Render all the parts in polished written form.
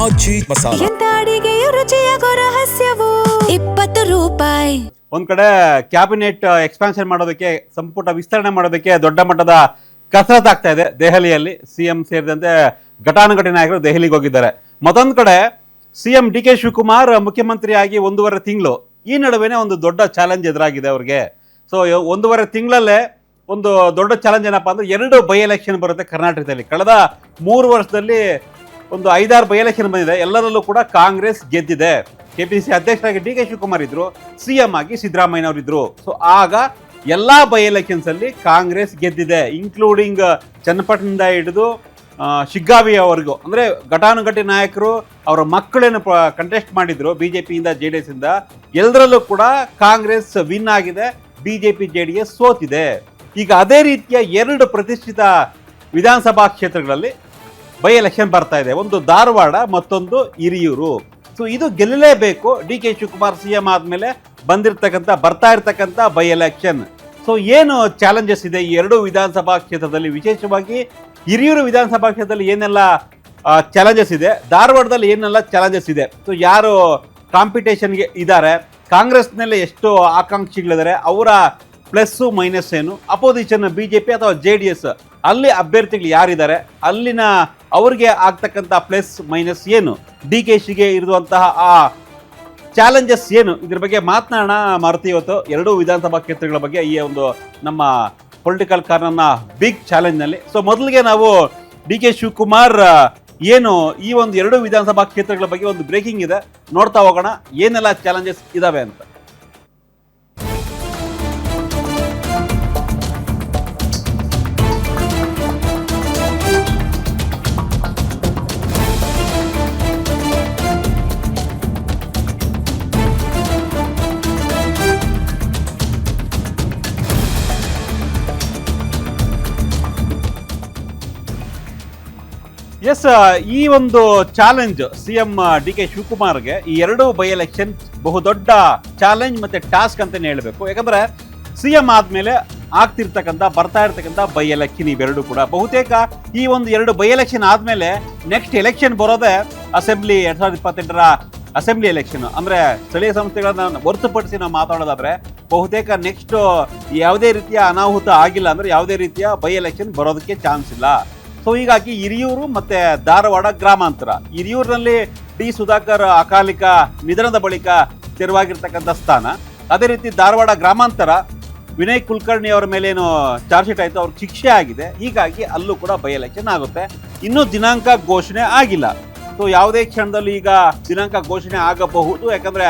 ಆಜಿ ಮಸಾಲ. ಎಂತ ಅಡಿಗೆಯ ರುಚಿಯಾಗೋ ರಹಸ್ಯವು 20 ರೂಪಾಯಿ. ಒಂದ್ ಕಡೆ ಕ್ಯಾಬಿನೆಟ್ ಎಕ್ಸ್ಪಾನ್ಷನ್ ಮಾಡೋದಕ್ಕೆ, ಸಂಪುಟ ವಿಸ್ತರಣೆ ಮಾಡೋದಕ್ಕೆ ದೊಡ್ಡ ಮಟ್ಟದ ಕಸರತ್ ಆಗ್ತಾ ಇದೆ ದೆಹಲಿಯಲ್ಲಿ. ಸಿಎಂ ಸೇರಿದಂತೆ ಘಟಾನುಘಟಿ ನಾಯಕರು ದೆಹಲಿಗೆ ಹೋಗಿದ್ದಾರೆ. ಮತ್ತೊಂದು ಕಡೆ ಸಿಎಂ ಡಿ ಕೆ ಶಿವಕುಮಾರ್ ಮುಖ್ಯಮಂತ್ರಿಯಾಗಿ 1.5 ತಿಂಗಳು. ಈ ನಡುವೆನೇ ಒಂದು ದೊಡ್ಡ ಚಾಲೆಂಜ್ ಎದುರಾಗಿದೆ ಅವ್ರಿಗೆ. ಸೊ 1.5 ತಿಂಗಳಲ್ಲೇ ಒಂದು ದೊಡ್ಡ ಚಾಲೆಂಜ್ ಏನಪ್ಪಾ ಅಂದ್ರೆ 2 ಬೈ ಎಲೆಕ್ಷನ್ ಬರುತ್ತೆ ಕರ್ನಾಟಕದಲ್ಲಿ. ಕಳೆದ 3 ವರ್ಷದಲ್ಲಿ ಒಂದು 5-6 ಬೈ ಎಲೆಕ್ಷನ್ ಬಂದಿದೆ. ಎಲ್ಲರಲ್ಲೂ ಕೂಡ ಕಾಂಗ್ರೆಸ್ ಗೆದ್ದಿದೆ. ಕೆಪಿಸಿಸಿ ಅಧ್ಯಕ್ಷರಾಗಿ ಡಿ ಕೆ ಶಿವಕುಮಾರ್ ಇದ್ರು, ಸಿಎಂ ಆಗಿ ಸಿದ್ದರಾಮಯ್ಯ ಅವರಿದ್ರು. ಸೊ ಆಗ ಎಲ್ಲಾ ಬೈ ಎಲೆಕ್ಷನ್ಸ್ ಅಲ್ಲಿ ಕಾಂಗ್ರೆಸ್ ಗೆದ್ದಿದೆ, ಇನ್ಕ್ಲೂಡಿಂಗ್ ಚನ್ನಪಟ್ಟಣದಿಂದ ಹಿಡಿದು ಶಿಗ್ಗಾವಿಯವರೆಗೂ. ಅಂದ್ರೆ ಘಟಾನುಘಟಿ ನಾಯಕರು ಅವರ ಮಕ್ಕಳೇನು ಕಂಟೆಸ್ಟ್ ಮಾಡಿದ್ರು ಬಿಜೆಪಿಯಿಂದ JDS ಇಂದ, ಎಲ್ಲರಲ್ಲೂ ಕೂಡ ಕಾಂಗ್ರೆಸ್ ವಿನ್ ಆಗಿದೆ, ಬಿಜೆಪಿ JDS ಸೋತಿದೆ. ಈಗ ಅದೇ ರೀತಿಯ 2 ಪ್ರತಿಷ್ಠಿತ ವಿಧಾನಸಭಾ ಕ್ಷೇತ್ರಗಳಲ್ಲಿ ಬೈ ಎಲೆಕ್ಷನ್ ಬರ್ತಾ ಇದೆ. ಒಂದು ಧಾರವಾಡ, ಮತ್ತೊಂದು ಹಿರಿಯೂರು. ಸೊ ಇದು ಗೆಲ್ಲಲೇಬೇಕು. ಡಿ ಕೆ ಶಿವಕುಮಾರ್ ಸಿಎಂ ಆದ್ಮೇಲೆ ಬರ್ತಾ ಇರ್ತಕ್ಕಂಥ ಬೈ ಎಲೆಕ್ಷನ್. ಸೊ ಏನು ಚಾಲೆಂಜಸ್ ಇದೆ ಈ 2 ವಿಧಾನಸಭಾ ಕ್ಷೇತ್ರದಲ್ಲಿ, ವಿಶೇಷವಾಗಿ ಹಿರಿಯೂರು ವಿಧಾನಸಭಾ ಕ್ಷೇತ್ರದಲ್ಲಿ ಏನೆಲ್ಲ ಚಾಲೆಂಜಸ್ ಇದೆ, ಧಾರವಾಡದಲ್ಲಿ ಏನೆಲ್ಲ ಚಾಲೆಂಜಸ್ ಇದೆ. ಸೊ ಯಾರು ಕಾಂಪಿಟೇಷನ್ಗೆ ಇದ್ದಾರೆ, ಕಾಂಗ್ರೆಸ್ನಲ್ಲಿ ಎಷ್ಟು ಆಕಾಂಕ್ಷಿಗಳಿದ್ದಾರೆ, ಅವರ ಪ್ಲಸ್ಸು ಮೈನಸ್ ಏನು, ಅಪೋಸಿಷನ್ ಬಿಜೆಪಿ ಅಥವಾ JDS ಅಲ್ಲಿ ಅಭ್ಯರ್ಥಿಗಳು ಯಾರಿದ್ದಾರೆ, ಅಲ್ಲಿನ ಅವ್ರಿಗೆ ಆಗ್ತಕ್ಕಂಥ ಪ್ಲಸ್ ಮೈನಸ್ ಏನು, DKಶಿಗೆ ಇರುವಂತಹ ಆ ಚಾಲೆಂಜಸ್ ಏನು, ಇದ್ರ ಬಗ್ಗೆ ಮಾತನಾಡೋಣ. ಮಾರುತಿ, ಇವತ್ತು 2 ವಿಧಾನಸಭಾ ಕ್ಷೇತ್ರಗಳ ಬಗ್ಗೆ ಈ ಒಂದು ನಮ್ಮ ಪೊಲಿಟಿಕಲ್ ಕಾರ್ನರ್ನ ಬಿಗ್ ಚಾಲೆಂಜ್ನಲ್ಲಿ. ಸೊ ಮೊದಲಿಗೆ ನಾವು ಡಿ ಕೆ ಶಿವಕುಮಾರ್ ಏನು ಈ ಒಂದು 2 ವಿಧಾನಸಭಾ ಕ್ಷೇತ್ರಗಳ ಬಗ್ಗೆ ಒಂದು ಬ್ರೇಕಿಂಗ್ ಇದೆ, ನೋಡ್ತಾ ಹೋಗೋಣ ಏನೆಲ್ಲ ಚಾಲೆಂಜಸ್ ಇದಾವೆ ಅಂತ. ಎಸ್, ಈ ಒಂದು ಚಾಲೆಂಜ್ ಸಿಎಂ ಡಿ ಕೆ ಶಿವಕುಮಾರ್ಗೆ ಈ 2 ಬೈ ಎಲೆಕ್ಷನ್ ಬಹುದೊಡ್ಡ ಚಾಲೆಂಜ್ ಮತ್ತೆ ಟಾಸ್ಕ್ ಅಂತಾನೆ ಹೇಳ್ಬೇಕು. ಯಾಕಂದ್ರೆ ಸಿಎಂ ಆದ್ಮೇಲೆ ಬರ್ತಾ ಇರ್ತಕ್ಕಂಥ ಬೈ ಎಲೆಕ್ಷನ್ ಇವೆರಡು ಕೂಡ ಬಹುತೇಕ ಈ ಒಂದು 2 ಬೈ ಎಲೆಕ್ಷನ್ ಆದ್ಮೇಲೆ ನೆಕ್ಸ್ಟ್ ಎಲೆಕ್ಷನ್ ಬರೋದೇ ಅಸೆಂಬ್ಲಿ 2028ರ ಅಸೆಂಬ್ಲಿ ಎಲೆಕ್ಷನ್. ಅಂದ್ರೆ ಸ್ಥಳೀಯ ಸಂಸ್ಥೆಗಳನ್ನ ಹೊರತುಪಡಿಸಿ ನಾವು ಮಾತಾಡೋದಾದ್ರೆ ಬಹುತೇಕ ನೆಕ್ಸ್ಟ್ ಯಾವುದೇ ರೀತಿಯ ಅನಾಹುತ ಆಗಿಲ್ಲ ಅಂದ್ರೆ ಯಾವುದೇ ರೀತಿಯ ಬೈ ಎಲೆಕ್ಷನ್ ಬರೋದಕ್ಕೆ ಚಾನ್ಸ್ ಇಲ್ಲ. ಸೊ ಹೀಗಾಗಿ ಹಿರಿಯೂರು ಮತ್ತೆ ಧಾರವಾಡ ಗ್ರಾಮಾಂತರ, ಹಿರಿಯೂರಿನಲ್ಲಿ ಡಿ ಸುಧಾಕರ್ ಅಕಾಲಿಕ ನಿಧನದ ಬಳಿಕ ತೆರವಾಗಿರ್ತಕ್ಕಂಥ ಸ್ಥಾನ. ಅದೇ ರೀತಿ ಧಾರವಾಡ ಗ್ರಾಮಾಂತರ ವಿನಯ್ ಕುಲಕರ್ಣಿ ಅವರ ಮೇಲೇನು ಚಾರ್ಜ್ ಶೀಟ್ ಆಯಿತು, ಅವ್ರಿಗೆ ಶಿಕ್ಷೆ ಆಗಿದೆ. ಹೀಗಾಗಿ ಅಲ್ಲೂ ಕೂಡ ಬೈ ಎಲೆಕ್ಷನ್ ಆಗುತ್ತೆ. ಇನ್ನೂ ದಿನಾಂಕ ಘೋಷಣೆ ಆಗಿಲ್ಲ. ಸೊ ಯಾವುದೇ ಕ್ಷಣದಲ್ಲಿ ಈಗ ದಿನಾಂಕ ಘೋಷಣೆ ಆಗಬಹುದು. ಯಾಕಂದ್ರೆ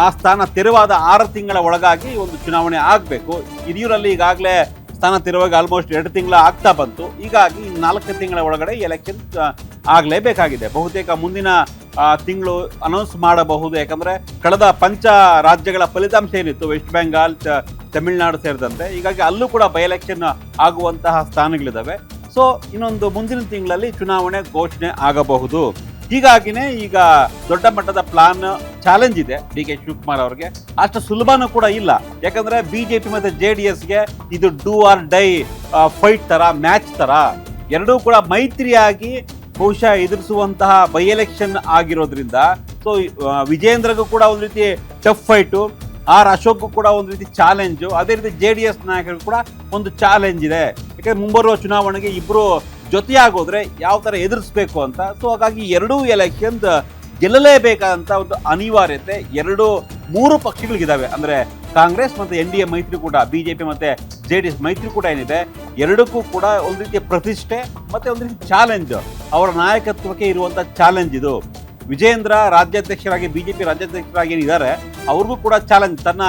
ಆ ಸ್ಥಾನ ತೆರವಾದ 6 ತಿಂಗಳ ಒಳಗಾಗಿ ಒಂದು ಚುನಾವಣೆ ಆಗಬೇಕು. ಹಿರಿಯೂರಲ್ಲಿ ಈಗಾಗಲೇ ಸ್ಥಾನ ತೆರವಾಗಿ ಆಲ್ಮೋಸ್ಟ್ 2 ತಿಂಗಳ ಆಗ್ತಾ ಬಂತು. ಹೀಗಾಗಿ 4 ತಿಂಗಳ ಒಳಗಡೆ ಎಲೆಕ್ಷನ್ ಆಗಲೇಬೇಕಾಗಿದೆ. ಬಹುತೇಕ ಮುಂದಿನ ತಿಂಗಳು ಅನೌನ್ಸ್ ಮಾಡಬಹುದು. ಯಾಕಂದ್ರೆ ಕಳೆದ ಪಂಚ ರಾಜ್ಯಗಳ ಫಲಿತಾಂಶ ಏನಿತ್ತು, ವೆಸ್ಟ್ ಬೆಂಗಾಲ್, ತಮಿಳುನಾಡು ಸೇರಿದಂತೆ, ಹೀಗಾಗಿ ಅಲ್ಲೂ ಕೂಡ ಬೈ ಎಲೆಕ್ಷನ್ ಆಗುವಂತಹ ಸ್ಥಾನಗಳಿದ್ದಾವೆ. ಸೊ ಇನ್ನೊಂದು ಮುಂದಿನ ತಿಂಗಳಲ್ಲಿ ಚುನಾವಣೆ ಘೋಷಣೆ ಆಗಬಹುದು. ಹೀಗಾಗಿನೇ ಈಗ ದೊಡ್ಡ ಮಟ್ಟದ ಪ್ಲಾನ್ ಚಾಲೆಂಜ್ ಇದೆ ಡಿ ಕೆ ಶಿವಕುಮಾರ್ ಅವ್ರಿಗೆ. ಅಷ್ಟು ಸುಲಭನೂ ಕೂಡ ಇಲ್ಲ. ಯಾಕಂದ್ರೆ ಬಿಜೆಪಿ ಮತ್ತೆ JDSಗೆ ಇದು ಡೂ ಆರ್ ಡೈ ಫೈಟ್ ತರ, ಮ್ಯಾಚ್ ತರ. ಎರಡೂ ಕೂಡ ಮೈತ್ರಿಯಾಗಿ ಬಹುಶಃ ಎದುರಿಸುವಂತಹ ಬೈ ಎಲೆಕ್ಷನ್ ಆಗಿರೋದ್ರಿಂದ ಸೊ ವಿಜೇಂದ್ರಗೂ ಕೂಡ ಒಂದು ರೀತಿ ಟಫ್ ಫೈಟು, ಅಶೋಕ್ಗೂ ಕೂಡ ಒಂದು ರೀತಿ ಚಾಲೆಂಜು, ಅದೇ ರೀತಿ JDS ನಾಯಕರಿಗೂ ಕೂಡ ಒಂದು ಚಾಲೆಂಜ್ ಇದೆ. ಯಾಕಂದ್ರೆ ಮುಂಬರುವ ಚುನಾವಣೆಗೆ ಇಬ್ರು ಜೊತೆಯಾಗೋದ್ರೆ ಯಾವ ತರ ಎದುರಿಸ್ಬೇಕು ಅಂತ. ಸೊ ಹಾಗಾಗಿ 2 ಎಲೆಕ್ಷನ್ ಗೆಲ್ಲಲೇಬೇಕಾದಂತ ಒಂದು ಅನಿವಾರ್ಯತೆ 3 ಪಕ್ಷಗಳಿಗಿದಾವೆ. ಅಂದ್ರೆ ಕಾಂಗ್ರೆಸ್ ಮತ್ತೆ NDA ಮೈತ್ರಿಕೂಟ, ಬಿಜೆಪಿ ಮತ್ತೆ JDS ಮೈತ್ರಿಕೂಟ ಏನಿದೆ, ಎರಡಕ್ಕೂ ಕೂಡ ಒಂದು ರೀತಿಯ ಪ್ರತಿಷ್ಠೆ ಮತ್ತೆ ಒಂದು ರೀತಿ ಚಾಲೆಂಜ್, ಅವರ ನಾಯಕತ್ವಕ್ಕೆ ಇರುವಂತ ಚಾಲೆಂಜ್ ಇದು. ವಿಜೇಂದ್ರ ರಾಜ್ಯಾಧ್ಯಕ್ಷರಾಗಿ, ಬಿಜೆಪಿ ರಾಜ್ಯಾಧ್ಯಕ್ಷರಾಗಿ ಏನಿದ್ದಾರೆ ಅವ್ರಿಗೂ ಕೂಡ ಚಾಲೆಂಜ್. ತನ್ನ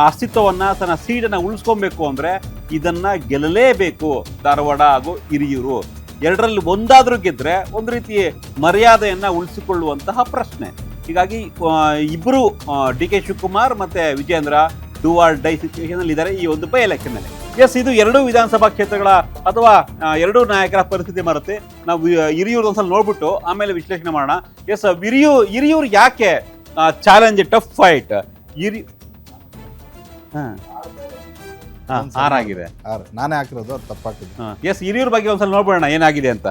ಅಸ್ತಿತ್ವವನ್ನ, ತನ್ನ ಸೀಟನ್ನ ಉಳಿಸ್ಕೊಬೇಕು ಅಂದ್ರೆ ಇದನ್ನ ಗೆಲ್ಲಲೇಬೇಕು. ಧಾರವಾಡ ಹಾಗೂ ಹಿರಿಯೂರು ಎರಡರಲ್ಲಿ ಒಂದಾದ್ರೂ ಗೆದ್ರೆ ಒಂದು ರೀತಿ ಮರ್ಯಾದೆಯನ್ನ ಉಳಿಸಿಕೊಳ್ಳುವಂತಹ ಪ್ರಶ್ನೆ. ಹೀಗಾಗಿ ಇಬ್ಬರು ಡಿ ಕೆ ಶಿವಕುಮಾರ್ ಮತ್ತೆ Vijendra do or die situation ಅಲ್ಲಿ ಇದ್ದಾರೆ ಈ ಒಂದು ಬೈ ಎಲೆಕ್ಷನ್ ನಲ್ಲಿ. ಎಸ್, ಇದು 2 ವಿಧಾನಸಭಾ ಕ್ಷೇತ್ರಗಳ ಅಥವಾ 2 ನಾಯಕರ ಪರಿಸ್ಥಿತಿ ಬರುತ್ತೆ. ನಾವು ಹಿರಿಯೂರು ಒಂದ್ಸಲ ನೋಡ್ಬಿಟ್ಟು ಆಮೇಲೆ ವಿಶ್ಲೇಷಣೆ ಮಾಡೋಣ. ಎಸ್, ಹಿರಿಯೂರು ಯಾಕೆ ಚಾಲೆಂಜ್, ಟಫ್ ಫೈಟ್? ಆರಾಗಿದೆ, ನಾನೇ ಹಾಕಿರೋದು, ತಪ್ಪಾಗ್ತದೆ. ಎಸ್, ಹಿರಿಯೂರ್ ಬಗ್ಗೆ ಒಂದ್ಸಲ ನೋಡ್ಬೋಣ ಏನಾಗಿದೆ ಅಂತ.